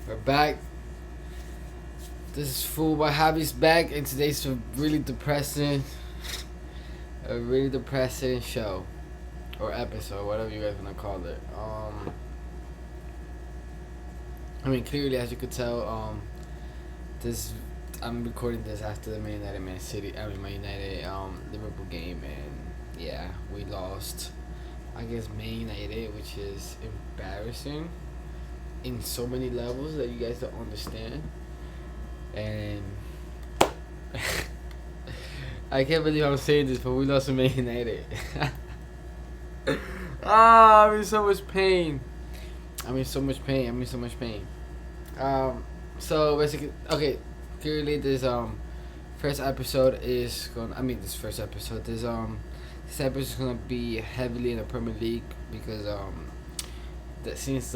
We're back. This is Fool by Javi's back, and today's a really depressing show or episode, whatever you guys wanna call it. Clearly, as you could tell, this I'm recording this after the Man United Liverpool game, and yeah, we lost. I guess Man United, which is embarrassing in so many levels that you guys don't understand. And I can't believe I'm saying this, but we lost to Man United. I'm in so much pain. I'm in so much pain. So basically, okay. Clearly, this first episode is gonna. This first episode this episode is gonna be heavily in the Premier League because since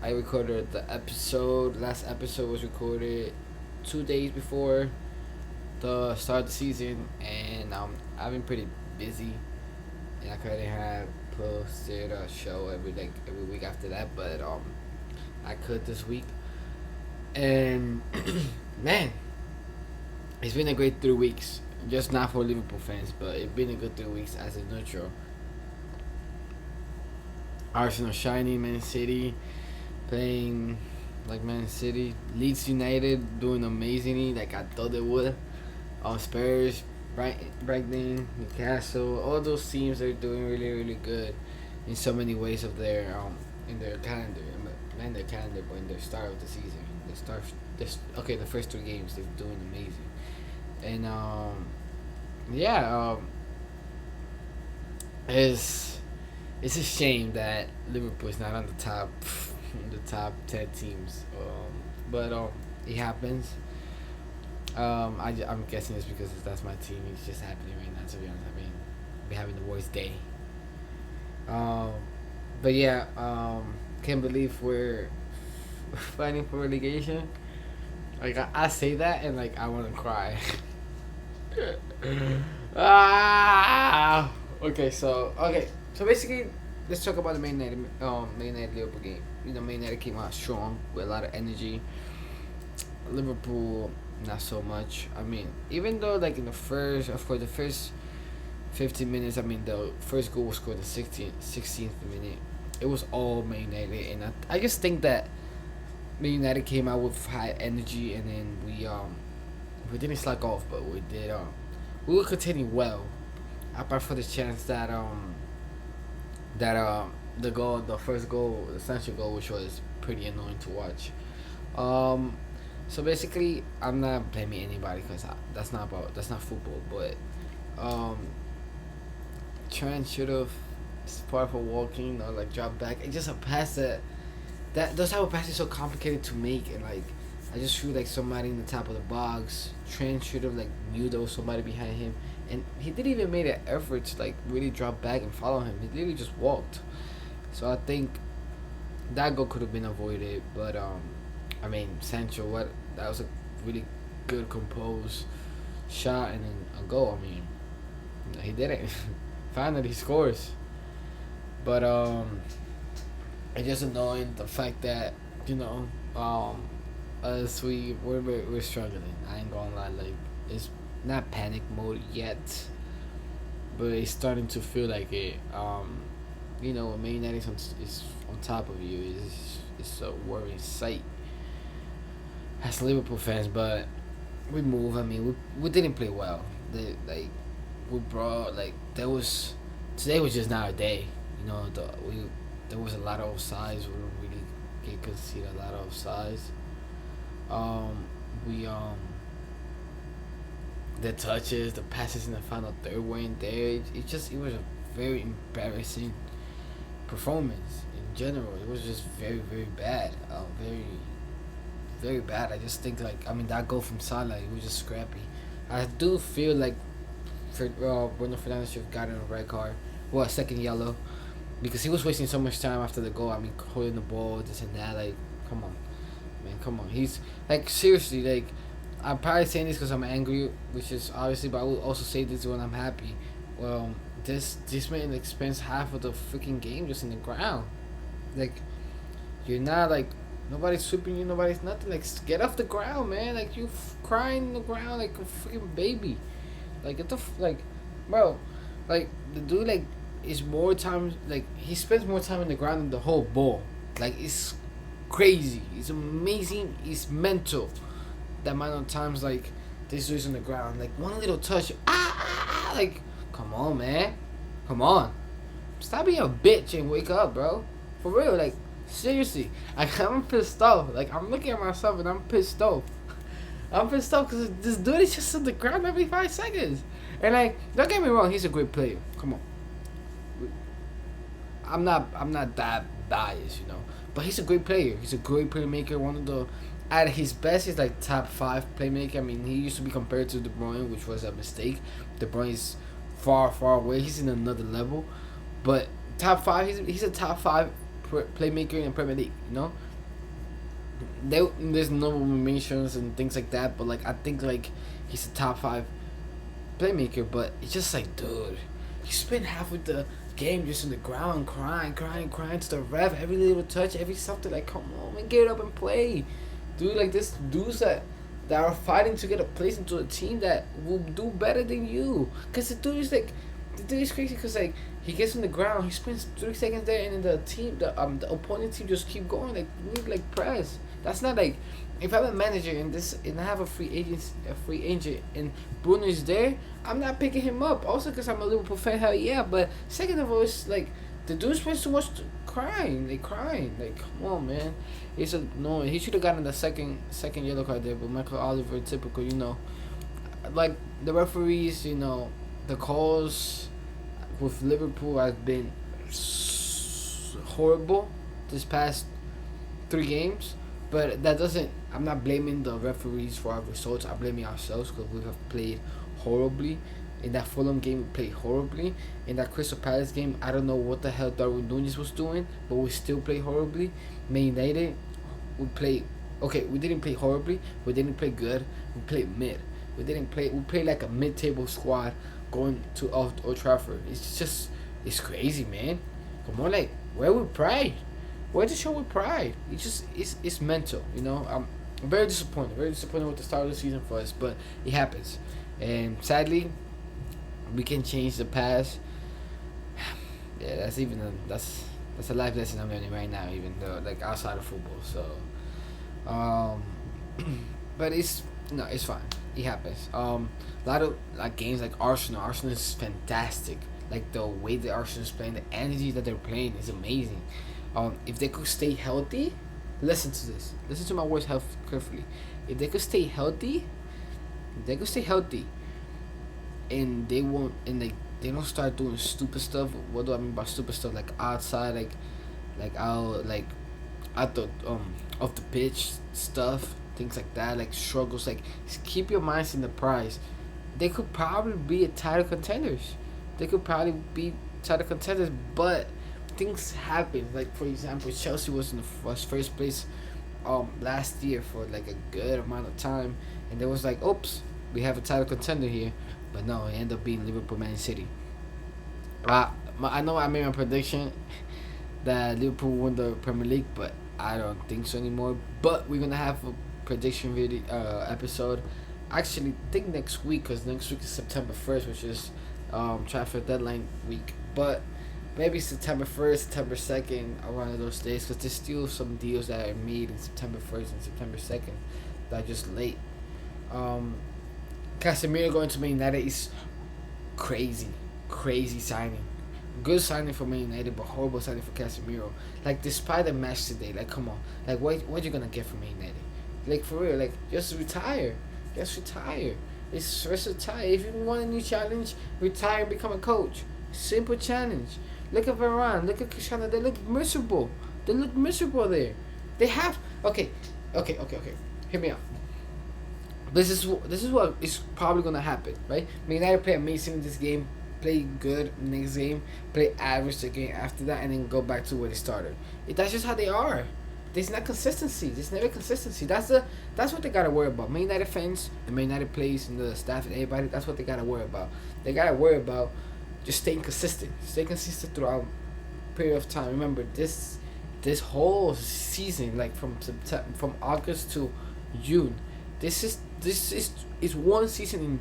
I recorded the episode. Last episode was recorded 2 days before the start of the season, and I've been pretty busy, and I couldn't have posted a show every week after that, but I could this week, and man, it's been a great 3 weeks. Just not for Liverpool fans, but it's been a good 3 weeks as a neutral. Arsenal shining, Man City playing like Man City, Leeds United doing amazingly like I thought they would. Spurs, Brighton, Newcastle, all those teams are doing really good in so many ways of their in their calendar, but in their start of the season, the first 3 games they're doing amazing, and yeah, it's a shame that Liverpool is not on the top 10 teams. But it happens. I'm guessing it's because that's my team. It's just happening right now. To be honest, we're having the worst day. But yeah, can't believe we're fighting for relegation. Like I say that and like I want to cry. So basically, let's talk about the Man United Liverpool game. Man United came out strong with a lot of energy. Liverpool, not so much. Even though like in the first 15 minutes, the first goal was scored in the 16th minute. It was all Man United, and I just think that Man United came out with high energy, and then we didn't slack off, but we did. We were containing well, apart from the chance that the first goal, the essential goal, which was pretty annoying to watch. So basically, I'm not blaming anybody because that's not football. But Trent should have sparked for walking or like drop back. It's just a pass that those type of passes are so complicated to make, and like I just feel like somebody in the top of the box. Trent should have like knew there was somebody behind him, and he didn't even make an effort to like really drop back and follow him. He literally just walked. So I think that goal could have been avoided, but Sancho, that was a really good composed shot and then a goal. He did it. Finally, he scores. But it's just annoying the fact that us we're struggling. I ain't gonna lie, like it's not panic mode yet, but it's starting to feel like it. When Man United is on top of you, it's a worrying sight as Liverpool fans. But we move. We didn't play well. We brought today was just not a day. There was a lot of offsides. We don't really get conceded a lot of offsides. The touches, the passes in the final third weren't there. It was a very embarrassing performance in general. It was just very bad. Very bad. I just think that goal from Salah, it was just scrappy. I do feel like Bruno Fernandes should have gotten a red card, a second yellow, because he was wasting so much time after the goal. Holding the ball, this and that. Like, come on, man, come on. He's like seriously. Like, I'm probably saying this because I'm angry, which is obviously, but I will also say this when I'm happy. Well, this man spends half of the freaking game just in the ground. Like, you're not like Nobody's sweeping you. Nobody's nothing. Like get off the ground, man. Like you crying on the ground like a freaking baby. Like get the like, bro. Like the dude like is more time. Like he spends more time on the ground than the whole ball. Like it's crazy. It's amazing. It's mental. The amount of times like this dude's on the ground. Like one little touch. Like come on, man. Come on. Stop being a bitch and wake up, bro. For real, like seriously. Like I'm pissed off. Like I'm looking at myself and I'm pissed off. I'm pissed off because this dude is just on the ground every 5 seconds. And like, don't get me wrong, he's a great player. Come on. I'm not that biased, you know. But he's a great player. He's a great playmaker. One of the at his best, he's like top 5 playmaker. I mean, he used to be compared to De Bruyne, which was a mistake. De Bruyne is far, far away. He's in another level. But top 5, he's a top 5 playmaker in the Premier League. You know. There's no mentions and things like that, but like I think like he's a top 5 playmaker. But it's just like, dude, you spend half of the game just on the ground crying to the ref, every little touch, every something. Like, come on, man, get up and play, dude. Like this dudes that are fighting to get a place into a team that will do better than you. Cause the dude is crazy. Cause like he gets on the ground, he spends 3 seconds there, and then the opponent team just keep going. Like we need like press. That's not like if I'm a manager and I have a free agent and Bruno is there, I'm not picking him up. Also because I'm a Liverpool fan, hell yeah. But second of all, it's like the dude spends too much crying. Like come on, man. It's no. He should have gotten the second yellow card there. But Michael Oliver, typical, you know. Like the referees, you know, the calls with Liverpool have been horrible this past 3 games. But that doesn't. I'm not blaming the referees for our results. I'm blaming ourselves because we have played horribly. In that Fulham game, we played horribly. In that Crystal Palace game, I don't know what the hell Darwin Núñez was doing, but we still played horribly. Man United, we played. Okay, we didn't play horribly. We didn't play good. We played mid. We played like a mid-table squad going to Old Trafford. It's crazy, man. Come on, like where we pride? Where to show with pride? It's mental, you know. I'm very disappointed with the start of the season for us, but it happens, and sadly, we can change the past. Yeah, that's a life lesson I'm learning right now, even though like outside of football. So, but it's fine. It happens. A lot of like games like Arsenal. Arsenal is fantastic. Like the way the Arsenal is playing, the energy that they're playing is amazing. If they could stay healthy, listen to this. Listen to my words carefully. If they could stay healthy, and they won't, and they don't start doing stupid stuff. What do I mean by stupid stuff? Like outside, like out the off the pitch stuff, things like that, like struggles. Like just keep your minds in the prize. They could probably be a title contenders. But things happen. Like for example, Chelsea was in the first place last year for like a good amount of time, and there was like, oops, we have a title contender here, but no, it ended up being Liverpool, Man City. I know I made my prediction that Liverpool won the Premier League, but I don't think so anymore. But we're gonna have a prediction video episode. Actually, think next week, because next week is September 1st, which is transfer deadline week. But maybe September 1st, September 2nd, around those days, because there's still some deals that are made in September 1st and September 2nd that are just late. Casemiro going to Man United is crazy signing. Good signing for Man United, but horrible signing for Casemiro. Like, despite the match today, like, come on. Like, what you gonna get from Man United? Like, for real, like, just retire. Just retire. It's just retire. If you want a new challenge, retire and become a coach. Simple challenge. Look at Varane. Look at Cristiano. They look miserable. There. They have... Okay. Hear me out. This is what is probably gonna happen, right? Man United play amazing in this game, play good next game, play average the game after that, and then go back to where they started. That's just how they are. There's not consistency. There's never consistency. That's what they gotta worry about. Man United fans, the Man United players, and the staff and everybody. That's what they gotta worry about. They gotta worry about just staying consistent. Stay consistent throughout a period of time. Remember, this this whole season, like from September, from August to June, this is one season in.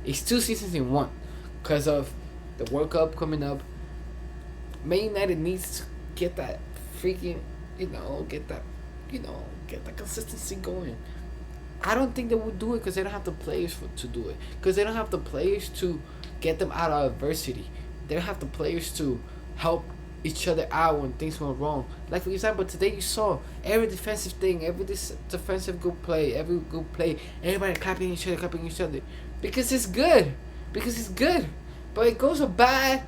It's two seasons in one, because of the World Cup coming up. Man United needs to get that freaking, get that, get that consistency going. I don't think they would do it because they don't have the players to do it. Because they don't have the players to get them out of adversity. They don't have the players to help each other out when things go wrong. Like for example, today you saw every defensive thing, every defensive good play, every good play, everybody clapping each other, because it's good, because it's good. But it goes a bad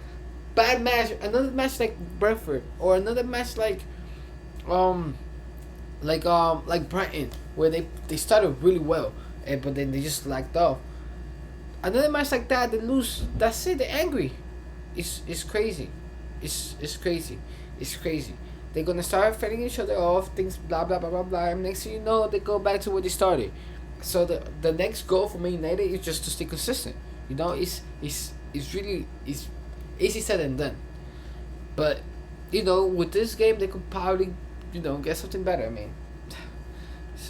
match, another match like Brentford, or another match um like Brighton, where they started really well, but then they just lacked off. Another match like that, they lose. That's it. They're angry. It's crazy. It's crazy. It's crazy. They're gonna start fighting each other off. Things blah blah blah blah blah. And next thing you know, they go back to where they started. So the next goal for Man United is just to stay consistent. It's really it's easy said than done. But with this game, they could probably get something better. I mean,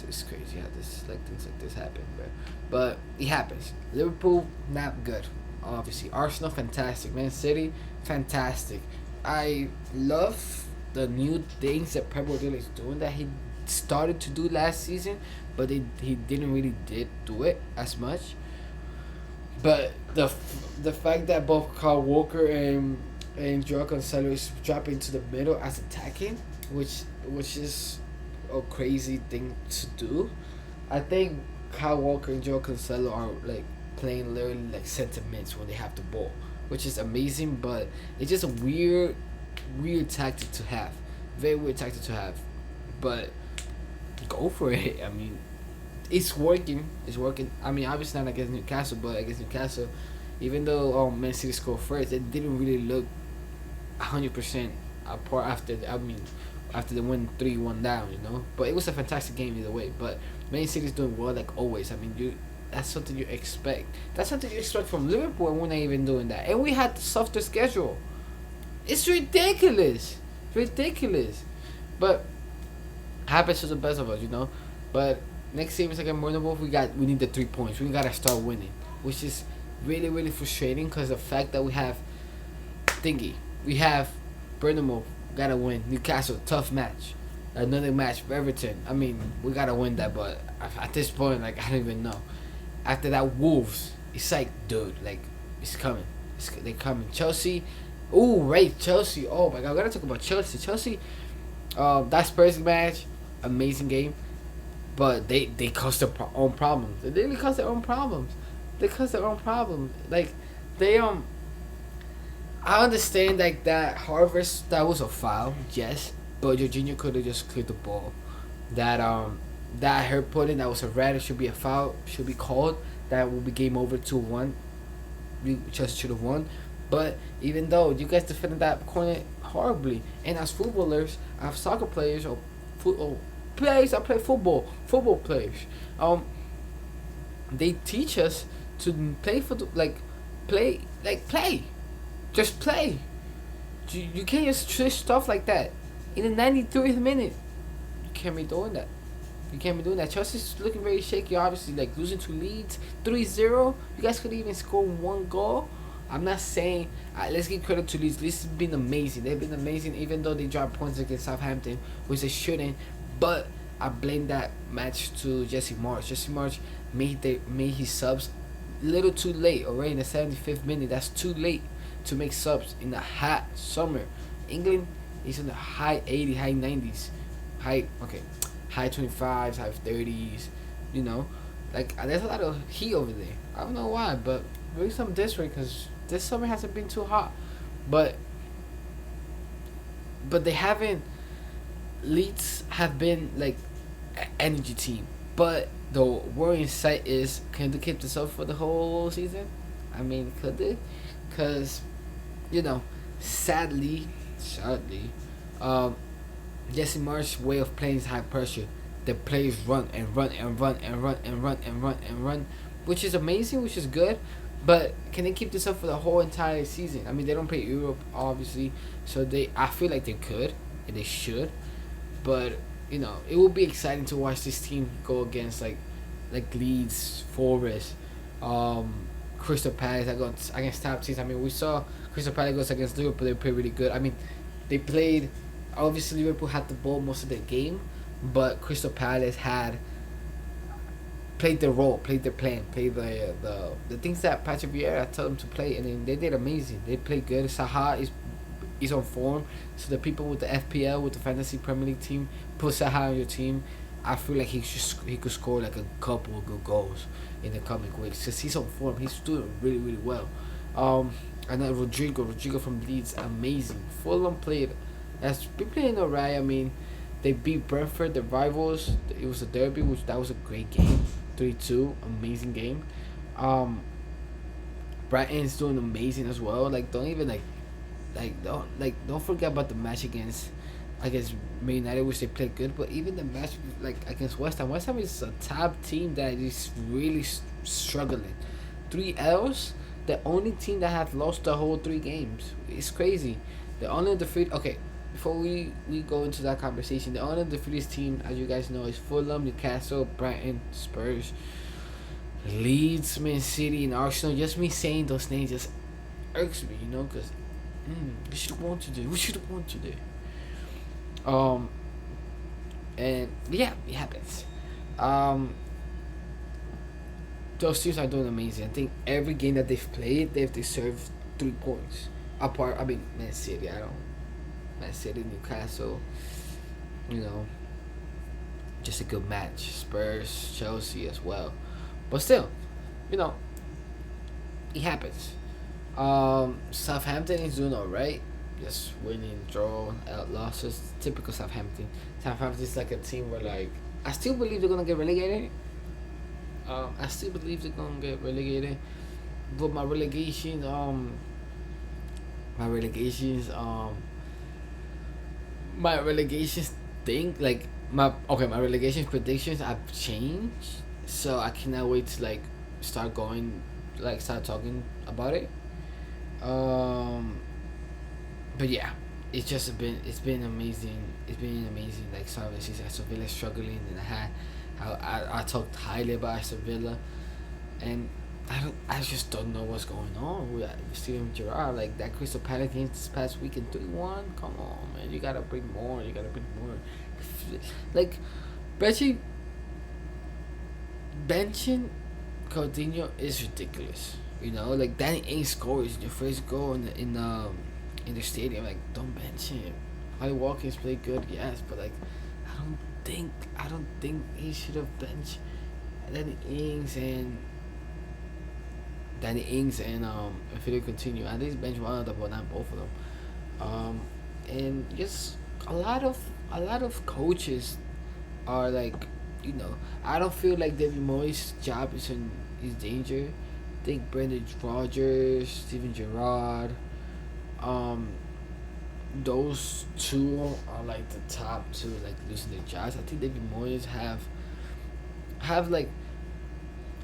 it's crazy how things like this happen, bro. But it happens. Liverpool not good, obviously. Arsenal fantastic. Man City fantastic. I love the new things that Pep Guardiola is doing that he started to do last season, but he didn't really did do it as much. But the fact that both Kyle Walker and Joao Cancelo is dropping to the middle as attacking, which is a crazy thing to do. I think Kyle Walker and Joao Cancelo are like playing literally like sentiments when they have the ball, which is amazing. But it's just a weird tactic to have, very weird tactic to have. But go for it. I mean, it's working. It's working. I mean, obviously not against Newcastle, but against Newcastle, even though Man City scored first, it didn't really look 100% apart after they went 3-1 down, But it was a fantastic game either way. But Man City's doing well like always. I mean, that's something you expect. That's something you expect from Liverpool, and we're not even doing that. And we had the softer schedule. It's ridiculous. But happens to the best of us, But next game is against Bournemouth. We need the 3 points. We gotta start winning, which is really really frustrating because the fact that we have Bournemouth, gotta win. Newcastle, tough match. Another match for Everton. I mean, we gotta win that, but at this point, like, I don't even know. After that, Wolves, it's like, dude, like, it's coming. They're coming. Chelsea, Chelsea. Oh my God, we gotta talk about Chelsea. Chelsea, that Spurs match, amazing game, but they caused their own problems. They really caused their own problems. Like, they I understand like that Harvest, that was a foul, yes, but Jorginho could have just cleared the ball. That hurt putting, that was a red, it should be a foul, should be called. That will be game over 2-1. We just should have won. But even though you guys defended that corner horribly, and as footballers, as soccer players or players that play football players, they teach us to play play. Just play. You can't just switch stuff like that in the 93rd minute. You can't be doing that. Chelsea's looking very shaky, obviously, like losing to Leeds 3-0. You guys could even score one goal. I'm not saying, let's give credit to Leeds. Leeds has been amazing. They've been amazing, even though they dropped points against Southampton, which they shouldn't. But I blame that match to Jesse Marsch. Jesse Marsch made his subs a little too late, already in the 75th minute. That's too late to make subs in the hot summer. England is in the high 80s, high 90s, high 25s, high 30s. Like, there's a lot of heat over there. I don't know why, but maybe some different because this summer hasn't been too hot. But they haven't. Leeds have been like an energy team, but the worry in sight is, can they keep this up for the whole season? I mean, could they? Because sadly, Jesse Marsch's way of playing is high pressure. The players run, which is amazing, which is good. But can they keep this up for the whole entire season? I mean, they don't play Europe, obviously, so I feel like they could. and they should. But it will be exciting to watch this team go against like Leeds, Forest, um, Crystal Palace against top teams. I mean, we saw Crystal Palace goes against Liverpool. They played really good. I mean, they played. Obviously, Liverpool had the ball most of the game, but Crystal Palace had played the role, played the plan, played the things that Patrick Vieira told them to play, and then they did amazing. They played good. Saha is on form, so the people with the FPL, with the Fantasy Premier League team, put Saha on your team. I feel like he could score like a couple of good goals in the coming weeks because he's on form. He's doing really really well. And then Rodrigo from Leeds, amazing. Fulham played, has been playing alright. I mean, they beat Brentford, the rivals. It was a derby, which that was a great game. 3-2, amazing game. Brighton's doing amazing as well. Like don't even don't forget about the match against Man United, which they played good. But even the match against West Ham. West Ham is a top team that is really struggling. 3 L's. The only team that have lost the whole 3 games. It's crazy. The only defeat. Okay, before we go into that conversation, the only defeated team, as you guys know, is Fulham, Newcastle, Brighton, Spurs, Leeds, Man City, and Arsenal. Just me saying those names just irks me, because we should have won today. We should have won today. And yeah, it happens. Those teams are doing amazing. I think every game that they've played, they've deserved 3 points. Man City, Man City, Newcastle, just a good match. Spurs, Chelsea as well. But still, it happens. Southampton is doing alright. Just winning, draw, losses. Typical Southampton. Southampton is like a team where I still believe they're gonna get relegated. But my relegations my relegation predictions have changed, so I cannot wait to start start talking about it. But yeah, it's been amazing. It's been amazing. Like Aston Villa struggling, and I talked highly about Aston Villa, and I just don't know what's going on with Steven Gerrard. Like that Crystal Palace game this past weekend, 3-1. Come on, man, you gotta bring more. Like, benching Coutinho is ridiculous. Like Danny Ainge scores your first goal in the stadium. Like, don't bench him. Holly Watkins played good, yes, but I don't think he should have benched Danny Ings and Philip Coutinho. At least bench one of them, but not both of them. And just a lot of coaches are I don't feel like David Moyes' job is danger. I think Brendan Rodgers, Steven Gerrard, those two are the top two losing their jobs. I think David Moyes have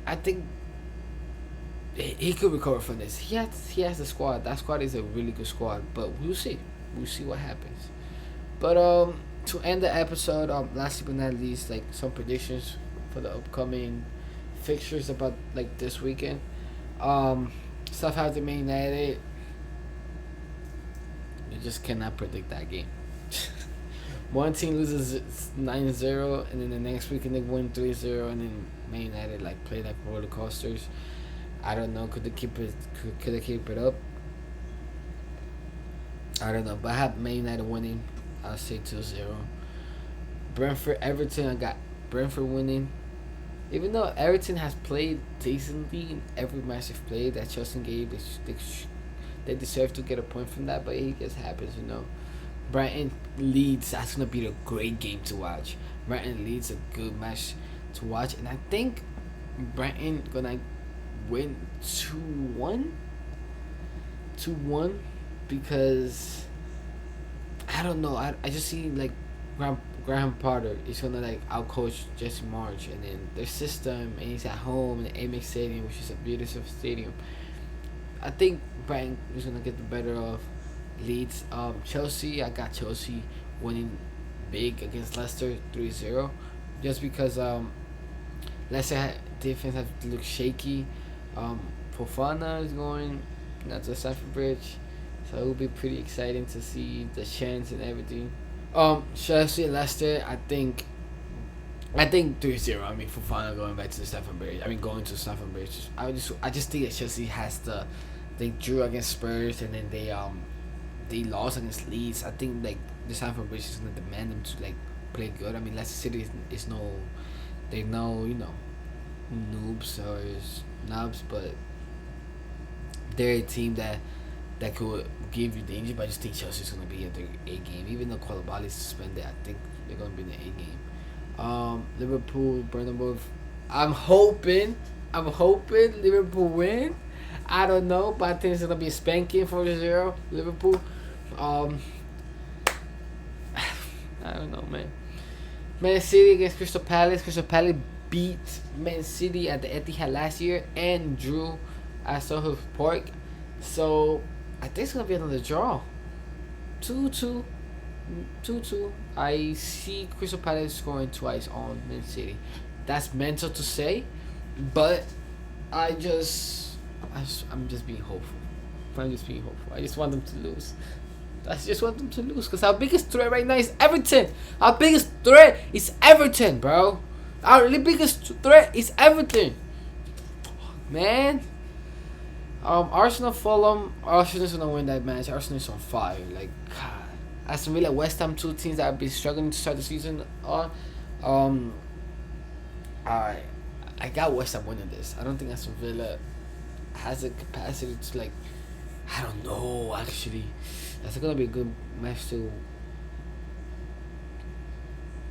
I think he could recover from this. He has the squad. That squad is a really good squad, but we'll see what happens. But to end the episode, lastly but not least, some predictions for the upcoming fixtures about this weekend. Southampton Man United. You just cannot predict that game. One team loses 9-0, and then the next weekend they win 3-0, and then Man United play roller coasters. I don't know. Could they keep it up? I don't know. But I have Man United winning. I'll say 2-0. Brentford, Everton. I got Brentford winning. Even though Everton has played decently in every match they've played, that Chelsea game, they deserve to get a point from that, but it just happens, Brighton Leeds, that's gonna be a great game to watch. Brighton Leeds, a good match to watch, and I think Brighton gonna win 2-1, because I don't know. I just see Graham Potter is gonna outcoach Jesse March, and then their system, and he's at home in the Amex Stadium, which is a beautiful stadium. I think Brighton is gonna get the better of Leeds. Chelsea, I got Chelsea winning big against Leicester 3-0, just because Leicester defense have to look shaky. Um, Fofana is going not to Stamford Bridge, so it will be pretty exciting to see the chance and everything. Chelsea Leicester, I think 3-0. I mean, Fofana going back to the Stamford Bridge. I mean, going to Stamford Bridge. I just think that Chelsea has the. They drew against Spurs and then they lost against Leeds. I think like the Stamford Bridge is gonna demand them to like play good. I mean, Leicester City is no, they know noobs or knobs, but they're a team that could give you danger. But I just think Chelsea's gonna be in the A game, even though Koulibaly is suspended. I think they're gonna be in the A game. Liverpool, Burnham. I'm hoping Liverpool win. I don't know, but I think it's gonna be a spanking 4-0 Liverpool. I don't know, man. Man City against Crystal Palace. Crystal Palace beat Man City at the Etihad last year and drew at Soho Park. So I think it's gonna be another draw. 2-2. 2-2. I see Crystal Palace scoring twice on Man City. That's mental to say, but I'm just being hopeful. I just want them to lose. I just want them to lose because our biggest threat right now is Everton. Our biggest threat is Everton, bro. Our biggest threat is Everton. Man. Arsenal, Fulham. Arsenal's gonna win that match. Arsenal's on fire. Like, God. Aston Villa, West Ham, two teams that have been struggling to start the season on. I got West Ham winning this. I don't think Aston Villa has the capacity to like. I don't know. Actually, that's gonna be a good match too.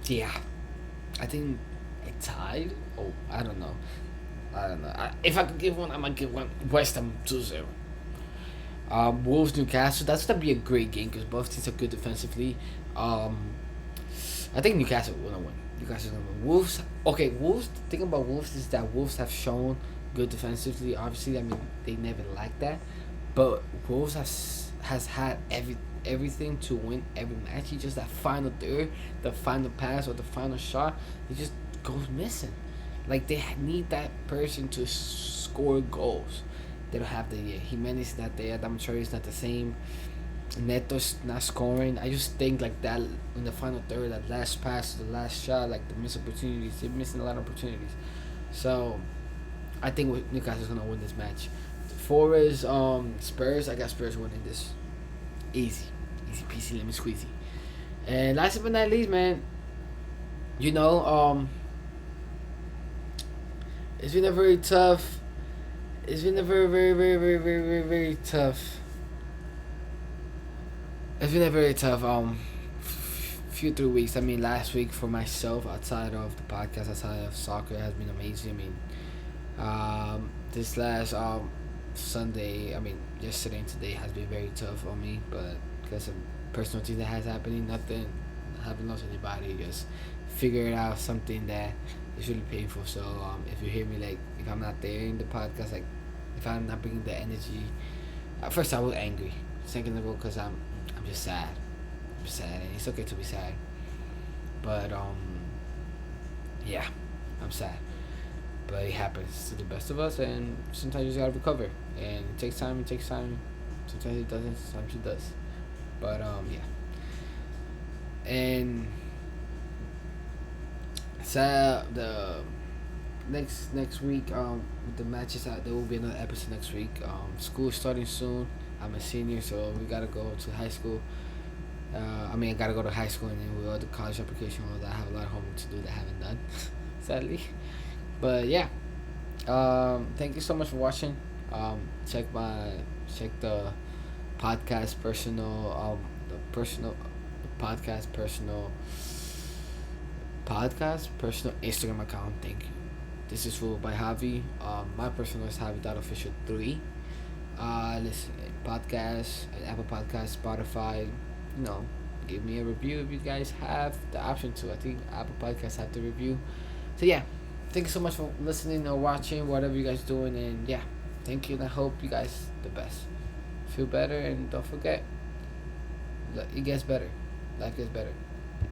Yeah, I think it tied. Oh, I don't know. If I could give one, I might give one West Ham 2-0. Wolves Newcastle. That's gonna be a great game because both teams are good defensively. I think Newcastle will win. Newcastle's gonna win. Wolves. Okay, Wolves. The thing about Wolves is that Wolves have shown good defensively. Obviously, I mean they never like that, but Wolves has had everything to win every match. It's just that final third, the final pass or the final shot, it just goes missing. Like they need that person to score goals. They don't have the Jimenez not there. Damatori is not the same. Neto's not scoring. I just think like that in the final third, that last pass, the last shot, like the missed opportunities. They're missing a lot of opportunities. So I think Newcastle's gonna win this match. Forest, Spurs. I got Spurs winning this. Easy peasy, lemon squeezy. And last but not least, man. It's been a very tough. It's been a very, very, very, very, very, very, very tough. It's been a very tough few 3 weeks. I mean, last week for myself, outside of the podcast, outside of soccer, has been amazing. I mean, this last Sunday, I mean, yesterday and today has been very tough on me, but because of personal things that has happening, nothing, I haven't lost anybody. Just figured out something that is really painful. So if you hear me, like, if I'm not there in the podcast, like, if I'm not bringing the energy, at first I was angry. Second of all, because I'm just sad. I'm sad, and it's okay to be sad. But yeah, I'm sad. But it happens to the best of us, and sometimes you just gotta recover. And it takes time. Sometimes it doesn't. Sometimes it does. But yeah. And so the next week with the matches out, there will be another episode next week. School is starting soon. I'm a senior, so we gotta go to high school. I gotta go to high school and then we'll go to college application. I have a lot of homework to do that I haven't done, sadly. But yeah, thank you so much for watching. Check the podcast personal Instagram account. Thank you. This is followed by Javi. My personal is Javi.official3. Listen, podcast, Apple Podcast, Spotify. Give me a review if you guys have the option to. I think Apple Podcasts have the review. So yeah, thank you so much for listening or watching, whatever you guys doing, and yeah, thank you, and I hope you guys the best. Feel better, and don't forget, it gets better. Life gets better.